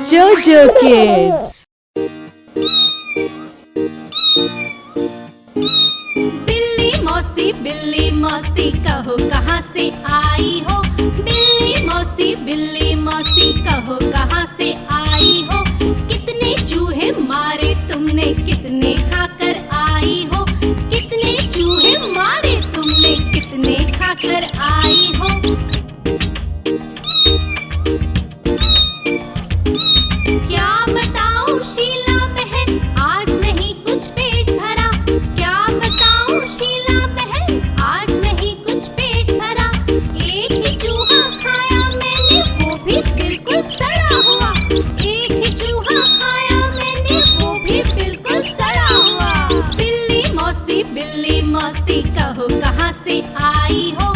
Jojo Kids. बिल्ली मौसी कहो कहाँ से आई हो। बिल्ली मौसी कहो कहाँ से आई हो। कितने चूहे मारे तुमने, कितने खाकर आई हो। कितने चूहे मारे तुमने, कितने खाकर आई हो। क्या बताऊं शीला बहन, आज नहीं कुछ पेट भरा। क्या बताऊं शीला बहन, आज नहीं कुछ पेट भरा। एक ही चूहा खाया मैंने, वो भी बिल्कुल सड़ा हुआ। एक ही चूहा खाया मैंने, वो भी बिल्कुल सड़ा हुआ। बिल्ली मौसी कहो कहाँ से आई हो।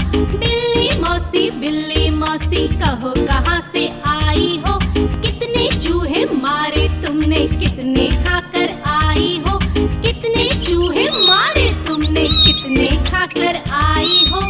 बिल्ली मौसी कहो कहाँ से आई हो। कितने चूहे मारे तुमने, कितने खाकर आई हो। कितने चूहे मारे तुमने, कितने खाकर आई हो।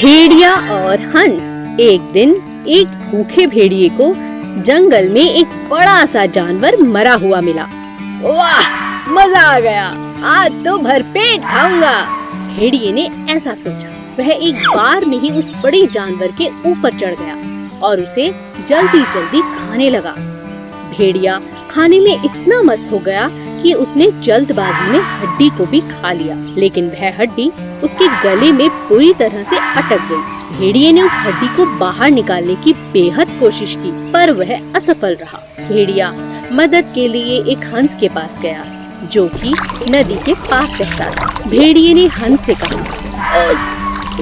भेड़िया और हंस। एक दिन एक भूखे भेड़िए को जंगल में एक बड़ा सा जानवर मरा हुआ मिला। वाह, मजा आ गया, आज तो भरपेट खाऊंगा। भेड़िए ने ऐसा सोचा। वह एक बार में ही उस बड़े जानवर के ऊपर चढ़ गया और उसे जल्दी जल्दी खाने लगा। भेड़िया खाने में इतना मस्त हो गया कि उसने जल्दबाजी में हड्डी को भी खा लिया, लेकिन वह हड्डी उसके गले में पूरी तरह से अटक गई। भेड़िए ने उस हड्डी को बाहर निकालने की बेहद कोशिश की, पर वह असफल रहा। भेड़िया मदद के लिए एक हंस के पास गया, जो कि नदी के पास रहता था। भेड़िए ने हंस से कहा,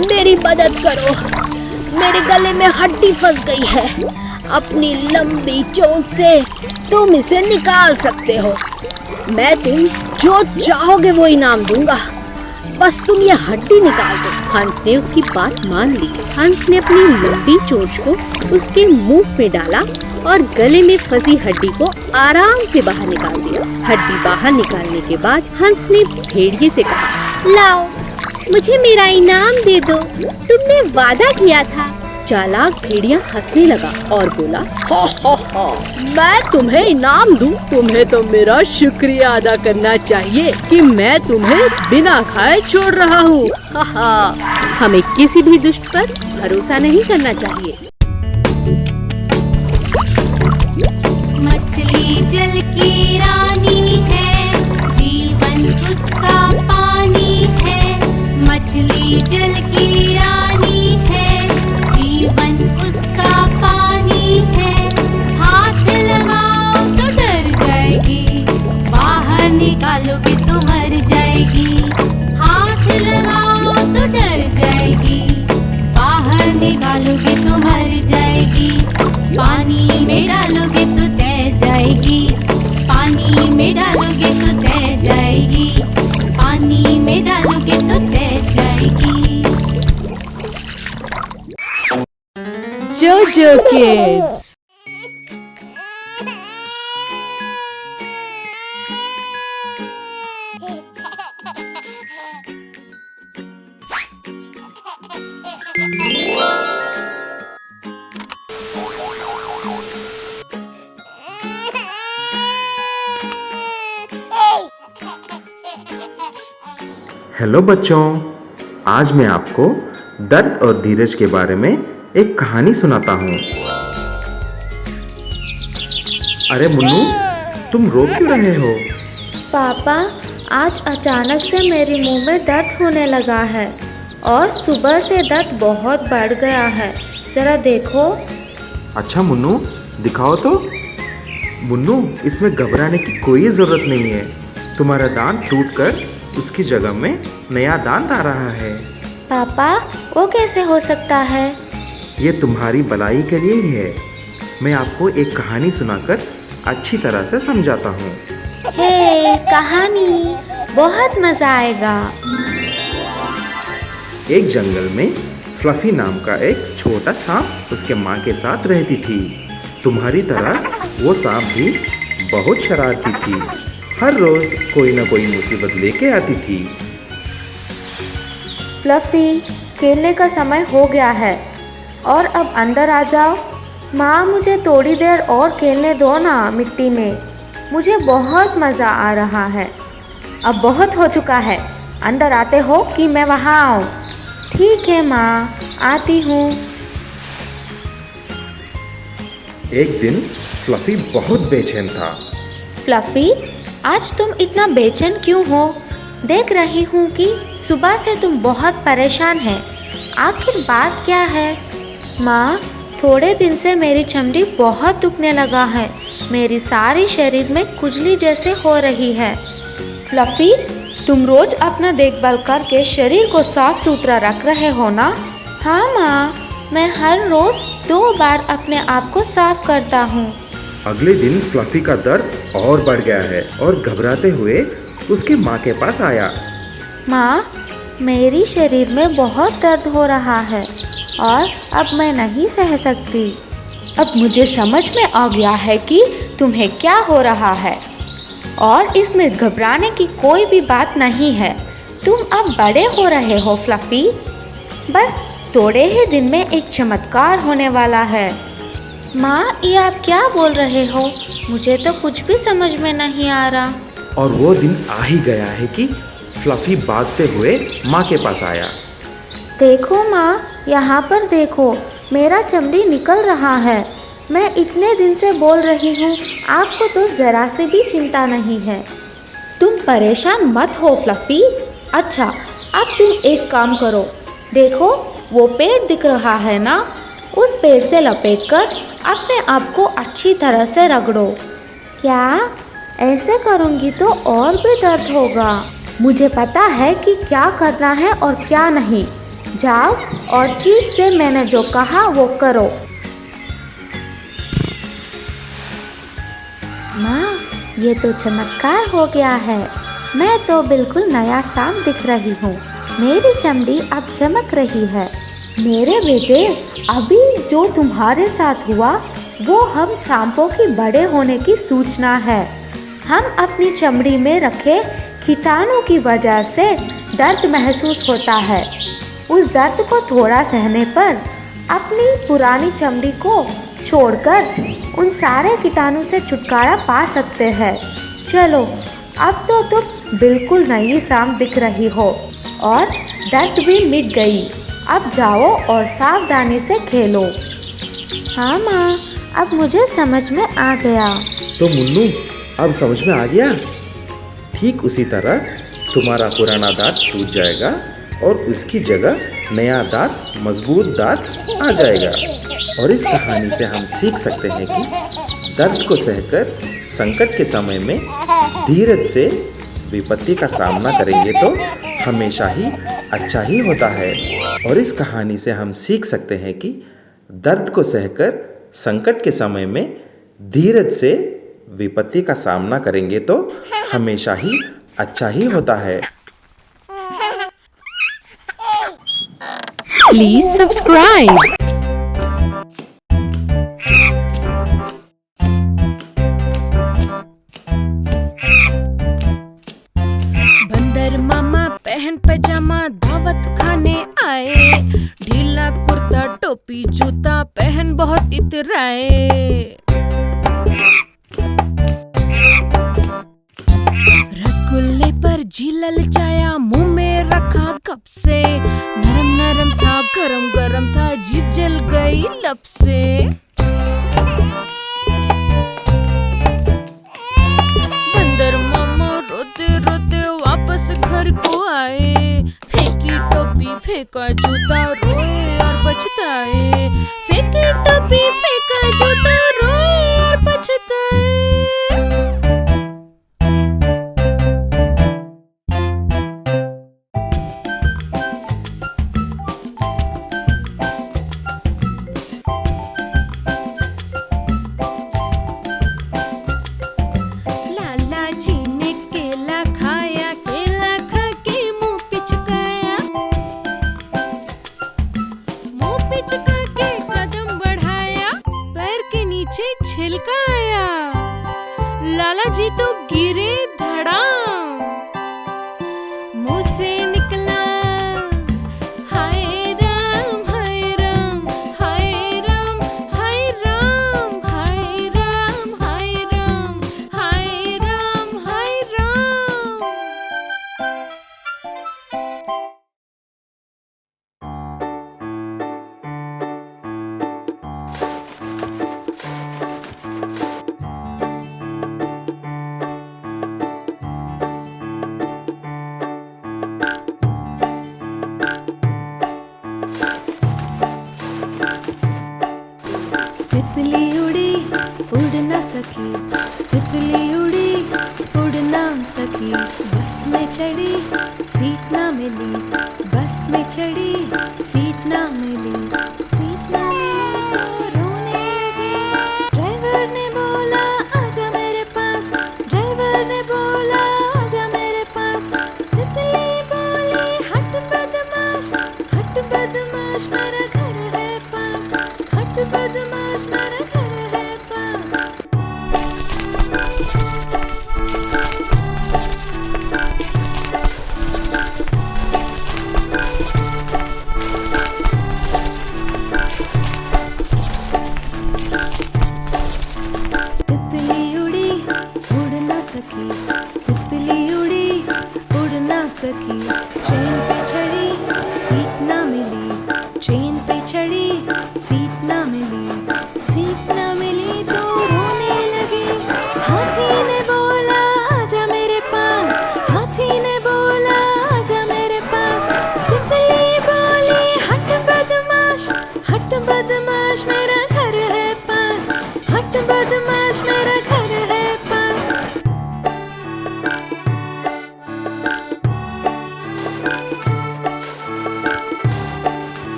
मेरी मदद करो, मेरे गले में हड्डी फंस गई है। अपनी लंबी चोंच से तुम इसे निकाल सकते हो। मैं तुम जो चाहोगे वो इनाम दूंगा, बस तुम ये हड्डी निकाल दो। हंस ने उसकी बात मान ली। हंस ने अपनी लंबी चोंच को उसके मुंह में डाला और गले में फंसी हड्डी को आराम से बाहर निकाल दिया। हड्डी बाहर निकालने के बाद हंस ने भेड़िए से कहा, लाओ, मुझे मेरा इनाम दे दो, तुमने वादा किया था। चालाक भेड़िया हंसने लगा और बोला, हा, मैं तुम्हें इनाम दूं? तुम्हें तो मेरा शुक्रिया अदा करना चाहिए कि मैं तुम्हें बिना खाए छोड़ रहा हूँ। हमें किसी भी दुष्ट पर भरोसा नहीं करना चाहिए। मछली जल की रानी है, जीवन उसका पानी है। मछली जल की रानी है, जीवन उसका पानी है। हाथ लगाओ तो डर जाएगी, बाहर निकालोगे तो मर जाएगी। हाथ लगाओ तो डर जाएगी, बाहर निकालोगे तो मर जाएगी। पानी में डालोगे तो तैर जाएगी, पानी में डालोगे तो तैर जाएगी, पानी में डालोगे तो तैर जाएगी। JoJo Kids। हेलो बच्चों, आज मैं आपको दर्द और धीरज के बारे में एक कहानी सुनाता हूँ। अरे मुन्नू, तुम रो क्यों रहे हो? पापा, आज अचानक से मेरे मुंह में दर्द होने लगा है और सुबह से दर्द बहुत बढ़ गया है। जरा देखो। अच्छा मुन्नू, दिखाओ तो। मुन्नू, इसमें घबराने की कोई ज़रूरत नहीं है। तुम्हारा दांत टूटकर उसकी जगह में नया दांत आ रहा है। पापा, वो कैसे हो सकता है? ये तुम्हारी भलाई के लिए ही है। मैं आपको एक कहानी सुनाकर अच्छी तरह से समझाता हूँ। हे, कहानी, बहुत मजा आएगा। एक जंगल में फ्लफी नाम का एक छोटा सांप उसके माँ के साथ रहती थी। तुम्हारी तरह वो सांप भी बहुत शरारती थी। हर रोज कोई ना कोई मुसीबत लेके आती थी। फ्लफी, खेलने का समय हो गया है और अब अंदर आ जाओ। माँ, मुझे थोड़ी देर और खेलने दो ना मिट्टी में। मुझे बहुत मज़ा आ रहा है। अब बहुत हो चुका है, अंदर आते हो कि मैं वहाँ आऊँ? ठीक है माँ, आती हूँ। एक दिन फ्लफी बहुत बेचैन था। फ्लफी, आज तुम इतना बेचैन क्यों हो? देख रही हूँ कि सुबह से तुम बहुत परेशान हैं। आखिर बात क्या है? माँ, थोड़े दिन से मेरी चमड़ी बहुत दुखने लगा है। मेरी सारी शरीर में खुजली जैसे हो रही है। फ्लफी, तुम रोज अपना देखभाल करके शरीर को साफ सुथरा रख रहे हो ना? हाँ माँ, मैं हर रोज 2 बार अपने आप को साफ करता हूँ। अगले दिन फ्लफी का दर्द और बढ़ गया है और घबराते हुए उसकी माँ के पास आया। माँ, मेरी शरीर में बहुत दर्द हो रहा है और अब मैं नहीं सह सकती। अब मुझे समझ में आ गया है कि तुम्हें क्या हो रहा है और इसमें घबराने की कोई भी बात नहीं है। तुम अब बड़े हो रहे हो फ्लफी। बस थोड़े ही दिन में एक चमत्कार होने वाला है। माँ, ये आप क्या बोल रहे हो? मुझे तो कुछ भी समझ में नहीं आ रहा। और वो दिन आ ही गया है कि फ्लफी भागते हुए माँ के पास आया। देखो माँ, यहाँ पर देखो, मेरा चमड़ी निकल रहा है। मैं इतने दिन से बोल रही हूँ, आपको तो ज़रा से भी चिंता नहीं है। तुम परेशान मत हो फ्लफी। अच्छा, अब तुम एक काम करो, देखो वो पेड़ दिख रहा है ना, उस पेड़ से लपेटकर अपने आप को अच्छी तरह से रगड़ो। क्या? ऐसे करूँगी तो और भी दर्द होगा। मुझे पता है कि क्या करना है और क्या नहीं। जाओ और ठीक से मैंने जो कहा वो करो। माँ, ये तो चमत्कार हो गया है। मैं तो बिल्कुल नया सांप दिख रही हूँ। मेरी चमड़ी अब चमक रही है। मेरे बेटे, अभी जो तुम्हारे साथ हुआ वो हम सांपों की बड़े होने की सूचना है। हम अपनी चमड़ी में रखे कीटाणु की वजह से दर्द महसूस होता है। उस दर्द को थोड़ा सहने पर अपनी पुरानी चमड़ी को छोड़कर उन सारे कीटाणु से छुटकारा पा सकते हैं। चलो, अब तो तुम बिल्कुल नई सांप दिख रही हो और दर्द भी मिट गई। अब जाओ और सावधानी से खेलो। हाँ माँ, अब मुझे समझ में आ गया। तो मुन्नू, अब समझ में आ गया? ठीक उसी तरह तुम्हारा पुराना दांत टूट जाएगा और उसकी जगह नया दांत, मजबूत दांत आ जाएगा। और इस कहानी से हम सीख सकते हैं कि दर्द को सहकर संकट के समय में धीरज से विपत्ति का सामना करेंगे तो हमेशा ही अच्छा ही होता है। और इस कहानी से हम सीख सकते हैं कि दर्द को सहकर संकट के समय में धीरज से विपत्ति का सामना करेंगे तो हमेशा ही अच्छा ही होता है। Please subscribe. बंदर मामा पहन पैजामा दावत खाने आए, ढीला कुर्ता टोपी जूता पहन बहुत इतराए। रसगुल्ले पर जी ललचाया, मुंह में रखा कब से, नरम नरम था गरम गरम था, जीभ जल गई लब से। बंदर मामा रोते रोते वापस घर को आए, फेंकी टोपी फेंका जूता रोए और पछताए। फेंकी टोपी फेंका जूता रोए और पछताए। छिलका आया, लाला जी तो गिरे धड़ाम। मुंह से निकला हाय राम हाय राम हाय राम हाय राम हाय राम हाय राम हाय राम हाय राम। तितली उड़ी उड़ ना सकी, तितली उड़ी उड़ ना सकी, बस में चढ़ी सीट ना मिली, बस में चढ़ी सीट ना मिली, सीट ना मिली तो रोने लगी। ड्राइवर ने बोला आजा मेरे पास, ड्राइवर ने बोला आजा मेरे पास। तितली बोली हट बदमाश मेरा घर है पास, हट बदमाश मेरा घर है पास।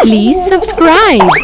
Please subscribe.